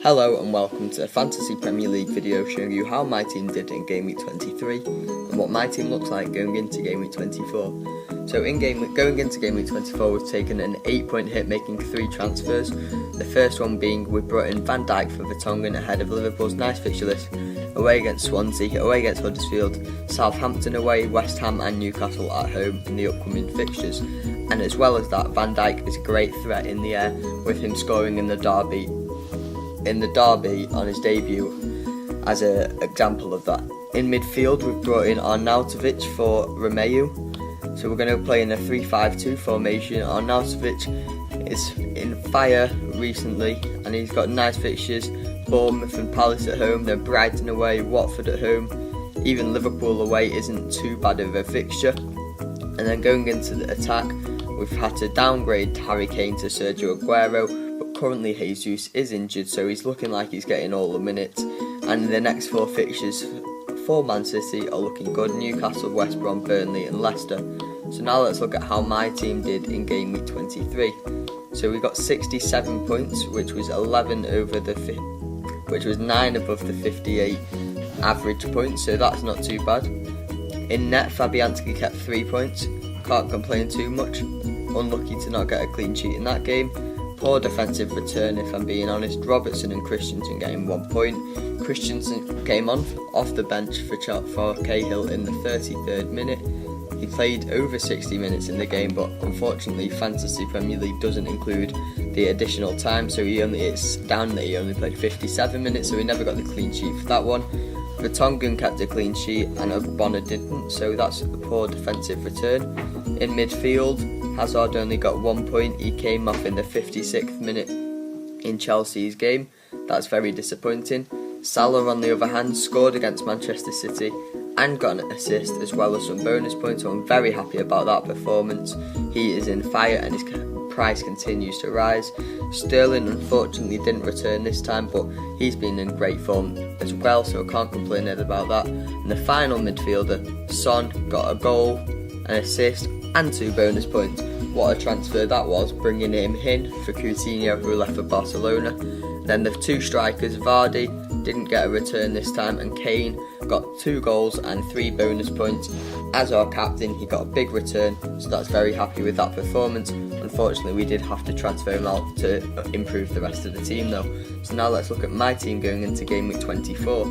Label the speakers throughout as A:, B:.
A: Hello and welcome to the Fantasy Premier League video showing you how my team did in Game Week 23 and what my team looks like going into Game Week 24. So going into Game Week 24 we've taken an 8-point hit making 3 transfers. The first one being we brought in Van Dijk for Vertonghen ahead of Liverpool's nice fixture list. Away against Swansea, away against Huddersfield, Southampton away, West Ham and Newcastle at home in the upcoming fixtures. And as well as that, Van Dijk is a great threat in the air with him scoring in the derby on his debut as an example of that. In midfield we've brought in Arnautovic for Romeu, so we're going to play in a 3-5-2 formation. Arnautovic is in fire recently and he's got nice fixtures: Bournemouth and Palace at home, then Brighton away, Watford at home, even Liverpool away isn't too bad of a fixture. And then going into the attack, we've had to downgrade Harry Kane to Sergio Aguero, but currently Jesus is injured, so he's looking like he's getting all the minutes. And the next 4 fixtures for Man City are looking good: Newcastle, West Brom, Burnley and Leicester. So now let's look at how my team did in Game Week 23. So we got 67 points, which was 9 above the 58 average points, so that's not too bad. In net, Fabianski kept 3 points, can't complain too much. Unlucky to not get a clean sheet in that game. Poor defensive return if I'm being honest. Robertson and Christensen getting 1 point. Christensen came off the bench for Cahill in the 33rd minute. He played over 60 minutes in the game, but unfortunately Fantasy Premier League doesn't include the additional time, so it's down that he only played 57 minutes, so he never got the clean sheet for that one. Vertonghen kept a clean sheet and Ogbonna didn't, so that's a poor defensive return. In midfield, Hazard only got 1 point. He came off in the 56th minute in Chelsea's game. That's very disappointing. Salah, on the other hand, scored against Manchester City and got an assist as well as some bonus points, so I'm very happy about that performance. He is in fire and his price continues to rise. Sterling unfortunately didn't return this time, but he's been in great form as well, so I can't complain about that. And the final midfielder, Son, got a goal, an assist and 2 bonus points. What a transfer that was, bringing him in for Coutinho, who left for Barcelona. Then the 2 strikers, Vardy didn't get a return this time, and Kane got 2 goals and 3 bonus points. As our captain, he got a big return, so that's very happy with that performance. Unfortunately, we did have to transfer him out to improve the rest of the team though. So now let's look at my team going into Game Week 24.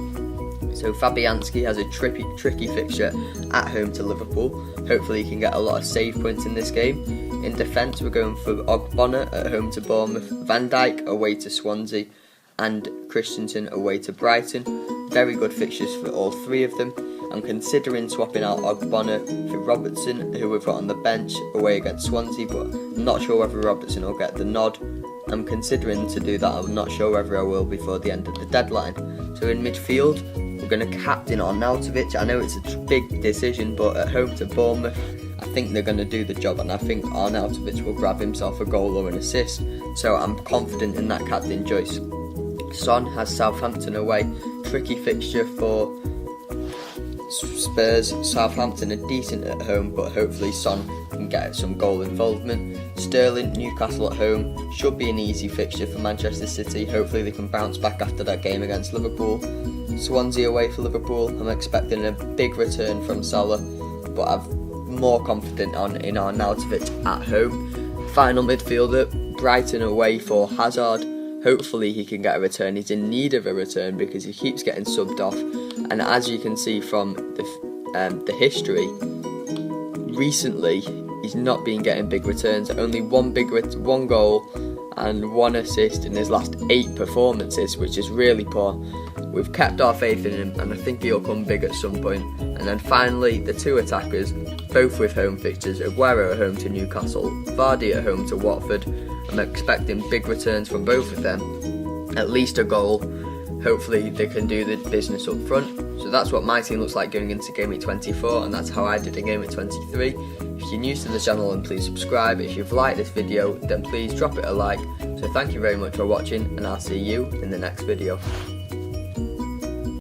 A: So Fabianski has a tricky fixture at home to Liverpool. Hopefully he can get a lot of save points in this game. In defence, we're going for Ogbonna at home to Bournemouth, Van Dijk away to Swansea and Christensen away to Brighton. Very good fixtures for all 3 of them. I'm considering swapping out Ogbonna for Robertson, who we've got on the bench away against Swansea, but I'm not sure whether Robertson will get the nod. I'm considering to do that. I'm not sure whether I will before the end of the deadline. So in midfield, we're going to captain Arnautovic. I know it's a big decision, but at home to Bournemouth, I think they're going to do the job, and I think Arnautovic will grab himself a goal or an assist. So I'm confident in that captain choice. Son has Southampton away, tricky fixture for Spurs. Southampton are decent at home, but hopefully Son can get some goal involvement. Sterling, Newcastle at home, should be an easy fixture for Manchester City. Hopefully they can bounce back after that game against Liverpool. Swansea away for Liverpool, I'm expecting a big return from Salah, but I'm more confident in Arnautovic at home. Final midfielder, Brighton away for Hazard. Hopefully he can get a return. He's in need of a return because he keeps getting subbed off, and as you can see from the history, recently he's not been getting big returns. Only 1 goal and 1 assist in his last 8 performances, which is really poor. We've kept our faith in him and I think he'll come big at some point. And then finally, the 2 attackers, both with home fixtures: Aguero at home to Newcastle, Vardy at home to Watford. I'm expecting big returns from both of them, at least a goal. Hopefully they can do the business up front. So that's what my team looks like going into Game Week 24, and that's how I did in Game Week 23. If you're new to the channel, then please subscribe. If you've liked this video, then please drop it a like. So thank you very much for watching, and I'll see you in the next video.